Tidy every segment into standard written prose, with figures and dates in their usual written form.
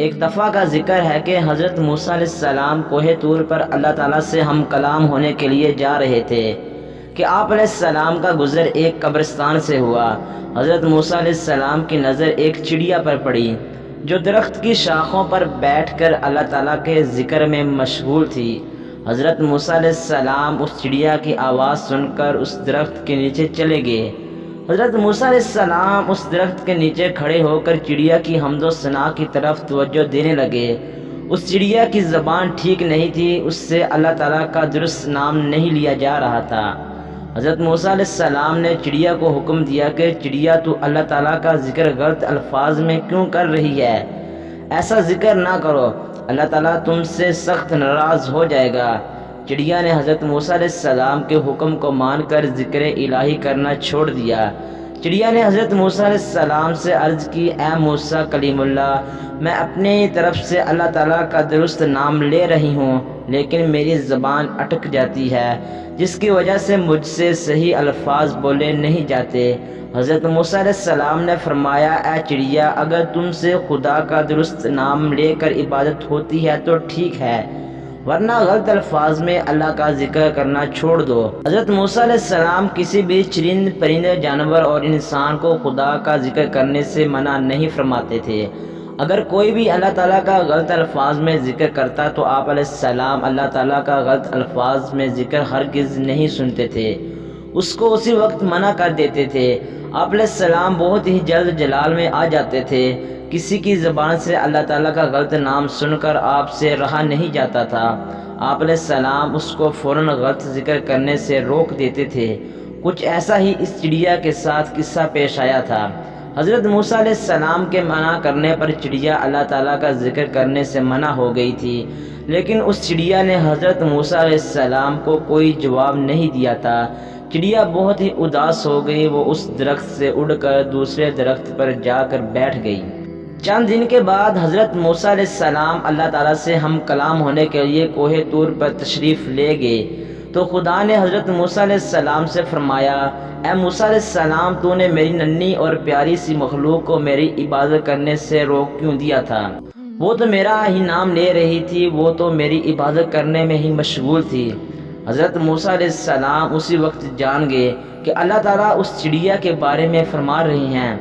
ایک دفعہ کا ذکر ہے کہ حضرت موسیٰ علیہ السلام کوہ طور پر اللہ تعالیٰ سے ہم کلام ہونے کے لیے جا رہے تھے کہ آپ علیہ السلام کا گزر ایک قبرستان سے ہوا۔ حضرت موسیٰ علیہ السلام کی نظر ایک چڑیا پر پڑی جو درخت کی شاخوں پر بیٹھ کر اللہ تعالیٰ کے ذکر میں مشغول تھی۔ حضرت موسیٰ علیہ السلام اس چڑیا کی آواز سن کر اس درخت کے نیچے چلے گئے۔ حضرت موسیٰ علیہ السلام اس درخت کے نیچے کھڑے ہو کر چڑیا کی حمد و ثنا کی طرف توجہ دینے لگے۔ اس چڑیا کی زبان ٹھیک نہیں تھی، اس سے اللہ تعالیٰ کا درست نام نہیں لیا جا رہا تھا۔ حضرت موسیٰ علیہ السلام نے چڑیا کو حکم دیا کہ چڑیا تو اللہ تعالیٰ کا ذکر غلط الفاظ میں کیوں کر رہی ہے؟ ایسا ذکر نہ کرو، اللہ تعالیٰ تم سے سخت ناراض ہو جائے گا۔ چڑیا نے حضرت موسیٰ علیہ السلام کے حکم کو مان کر ذکر الہی کرنا چھوڑ دیا۔ چڑیا نے حضرت موسیٰ علیہ السلام سے عرض کی، اے موسیٰ کلیم اللہ، میں اپنی طرف سے اللہ تعالیٰ کا درست نام لے رہی ہوں، لیکن میری زبان اٹک جاتی ہے، جس کی وجہ سے مجھ سے صحیح الفاظ بولے نہیں جاتے۔ حضرت موسیٰ علیہ السلام نے فرمایا، اے چڑیا، اگر تم سے خدا کا درست نام لے کر عبادت ہوتی ہے تو ٹھیک ہے، ورنہ غلط الفاظ میں اللہ کا ذکر کرنا چھوڑ دو۔ حضرت موسیٰ علیہ السلام کسی بھی چرند پرند جانور اور انسان کو خدا کا ذکر کرنے سے منع نہیں فرماتے تھے۔ اگر کوئی بھی اللہ تعالیٰ کا غلط الفاظ میں ذکر کرتا تو آپ علیہ السلام اللہ تعالیٰ کا غلط الفاظ میں ذکر ہرگز نہیں سنتے تھے، اس کو اسی وقت منع کر دیتے تھے۔ آپ علیہ السلام بہت ہی جلد جلال میں آ جاتے تھے۔ کسی کی زبان سے اللہ تعالیٰ کا غلط نام سن کر آپ سے رہا نہیں جاتا تھا، آپ علیہ السلام اس کو فوراً غلط ذکر کرنے سے روک دیتے تھے۔ کچھ ایسا ہی اس چڑیا کے ساتھ قصہ پیش آیا تھا۔ حضرت موسیٰ علیہ السلام کے منع کرنے پر چڑیا اللہ تعالیٰ کا ذکر کرنے سے منع ہو گئی تھی، لیکن اس چڑیا نے حضرت موسیٰ علیہ السلام کو کوئی جواب نہیں دیا تھا۔ چڑیا بہت ہی اداس ہو گئی، وہ اس درخت سے اڑ کر دوسرے درخت پر جا کر بیٹھ گئی۔ چند دن کے بعد حضرت موسیٰ علیہ السلام اللہ تعالیٰ سے ہم کلام ہونے کے لیے کوہ طور پر تشریف لے گئے تو خدا نے حضرت موسیٰ علیہ السلام سے فرمایا، اے موسیٰ علیہ السلام، تو نے میری ننھی اور پیاری سی مخلوق کو میری عبادت کرنے سے روک کیوں دیا تھا؟ وہ تو میرا ہی نام لے رہی تھی، وہ تو میری عبادت کرنے میں ہی مشغول تھی۔ حضرت موسیٰ علیہ السلام اسی وقت جان گئے کہ اللہ تعالیٰ اس چڑیا کے بارے میں فرما رہی ہیں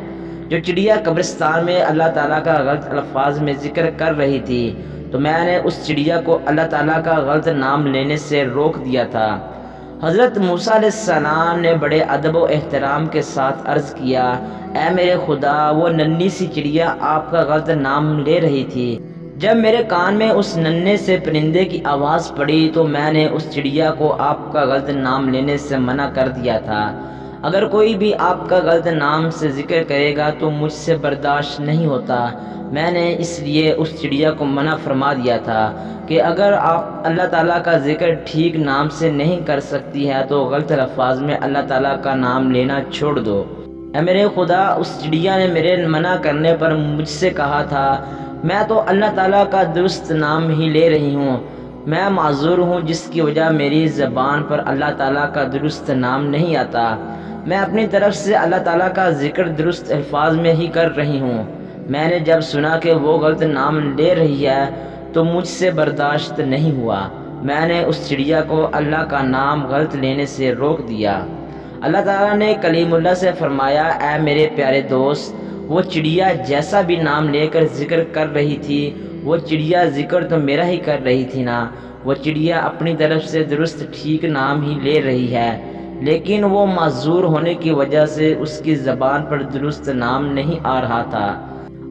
جو چڑیا قبرستان میں اللہ تعالیٰ کا غلط الفاظ میں ذکر کر رہی تھی، تو میں نے اس چڑیا کو اللہ تعالیٰ کا غلط نام لینے سے روک دیا تھا۔ حضرت موسیٰ علیہ السلام نے بڑے ادب و احترام کے ساتھ عرض کیا، اے میرے خدا، وہ ننھی سی چڑیا آپ کا غلط نام لے رہی تھی۔ جب میرے کان میں اس ننھے سے پرندے کی آواز پڑی تو میں نے اس چڑیا کو آپ کا غلط نام لینے سے منع کر دیا تھا۔ اگر کوئی بھی آپ کا غلط نام سے ذکر کرے گا تو مجھ سے برداشت نہیں ہوتا۔ میں نے اس لیے اس چڑیا کو منع فرما دیا تھا کہ اگر آپ اللہ تعالیٰ کا ذکر ٹھیک نام سے نہیں کر سکتی ہے تو غلط الفاظ میں اللہ تعالیٰ کا نام لینا چھوڑ دو۔ اے میرے خدا، اس چڑیا نے میرے منع کرنے پر مجھ سے کہا تھا، میں تو اللہ تعالیٰ کا درست نام ہی لے رہی ہوں۔ میں معذور ہوں جس کی وجہ میری زبان پر اللہ تعالیٰ کا درست نام نہیں آتا۔ میں اپنی طرف سے اللہ تعالیٰ کا ذکر درست الفاظ میں ہی کر رہی ہوں۔ میں نے جب سنا کہ وہ غلط نام لے رہی ہے تو مجھ سے برداشت نہیں ہوا، میں نے اس چڑیا کو اللہ کا نام غلط لینے سے روک دیا۔ اللہ تعالیٰ نے کلیم اللہ سے فرمایا، اے میرے پیارے دوست، وہ چڑیا جیسا بھی نام لے کر ذکر کر رہی تھی، وہ چڑیا ذکر تو میرا ہی کر رہی تھی نا۔ وہ چڑیا اپنی طرف سے درست ٹھیک نام ہی لے رہی ہے، لیکن وہ معذور ہونے کی وجہ سے اس کی زبان پر درست نام نہیں آ رہا تھا۔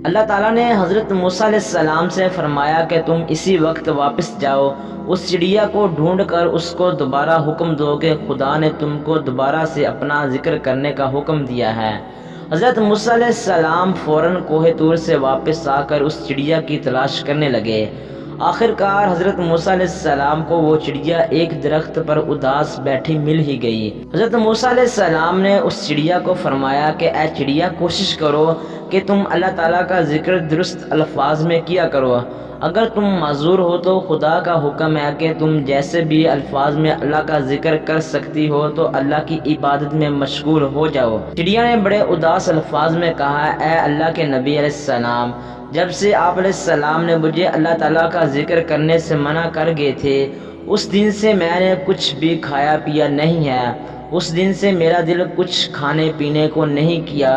اللہ تعالیٰ نے حضرت موسیٰ علیہ السلام سے فرمایا کہ تم اسی وقت واپس جاؤ، اس چڑیا کو ڈھونڈ کر اس کو دوبارہ حکم دو کہ خدا نے تم کو دوبارہ سے اپنا ذکر کرنے کا حکم دیا ہے۔ حضرت موسیٰ علیہ السلام فوراً کوہ طور سے واپس آ کر اس چڑیا کی تلاش کرنے لگے۔ آخر کار حضرت موسیٰ علیہ السلام کو وہ چڑیا ایک درخت پر اداس بیٹھی مل ہی گئی۔ حضرت موسیٰ علیہ السلام نے اس چڑیا کو فرمایا کہ اے چڑیا، کوشش کرو کہ تم اللہ تعالیٰ کا ذکر درست الفاظ میں کیا کرو۔ اگر تم معذور ہو تو خدا کا حکم ہے کہ تم جیسے بھی الفاظ میں اللہ کا ذکر کر سکتی ہو تو اللہ کی عبادت میں مشغول ہو جاؤ۔ چڑیا نے بڑے اداس الفاظ میں کہا، اے اللہ کے نبی علیہ السلام، جب سے آپ علیہ السلام نے مجھے اللہ تعالیٰ کا ذکر کرنے سے منع کر گئے تھے، اس دن سے میں نے کچھ بھی کھایا پیا نہیں ہے، اس دن سے میرا دل کچھ کھانے پینے کو نہیں کیا۔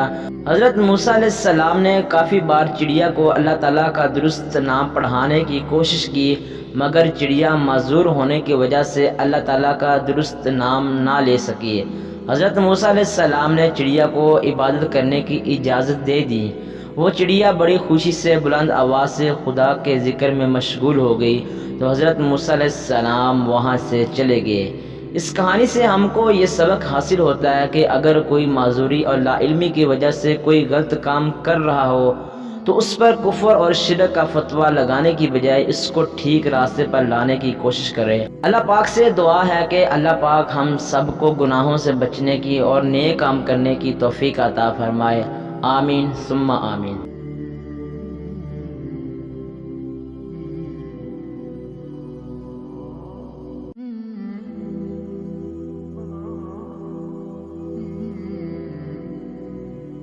حضرت موسیٰ علیہ السلام نے کافی بار چڑیا کو اللہ تعالیٰ کا درست نام پڑھانے کی کوشش کی، مگر چڑیا معذور ہونے کی وجہ سے اللہ تعالیٰ کا درست نام نہ لے سکی۔ حضرت موسیٰ علیہ السلام نے چڑیا کو عبادت کرنے کی اجازت دے دی۔ وہ چڑیا بڑی خوشی سے بلند آواز سے خدا کے ذکر میں مشغول ہو گئی، تو حضرت موسیٰ علیہ السلام وہاں سے چلے گئے۔ اس کہانی سے ہم کو یہ سبق حاصل ہوتا ہے کہ اگر کوئی معذوری اور لا علمی کی وجہ سے کوئی غلط کام کر رہا ہو تو اس پر کفر اور شرک کا فتویٰ لگانے کی بجائے اس کو ٹھیک راستے پر لانے کی کوشش کرے۔ اللہ پاک سے دعا ہے کہ اللہ پاک ہم سب کو گناہوں سے بچنے کی اور نیک کام کرنے کی توفیق عطا فرمائے۔ آمین ثم آمین۔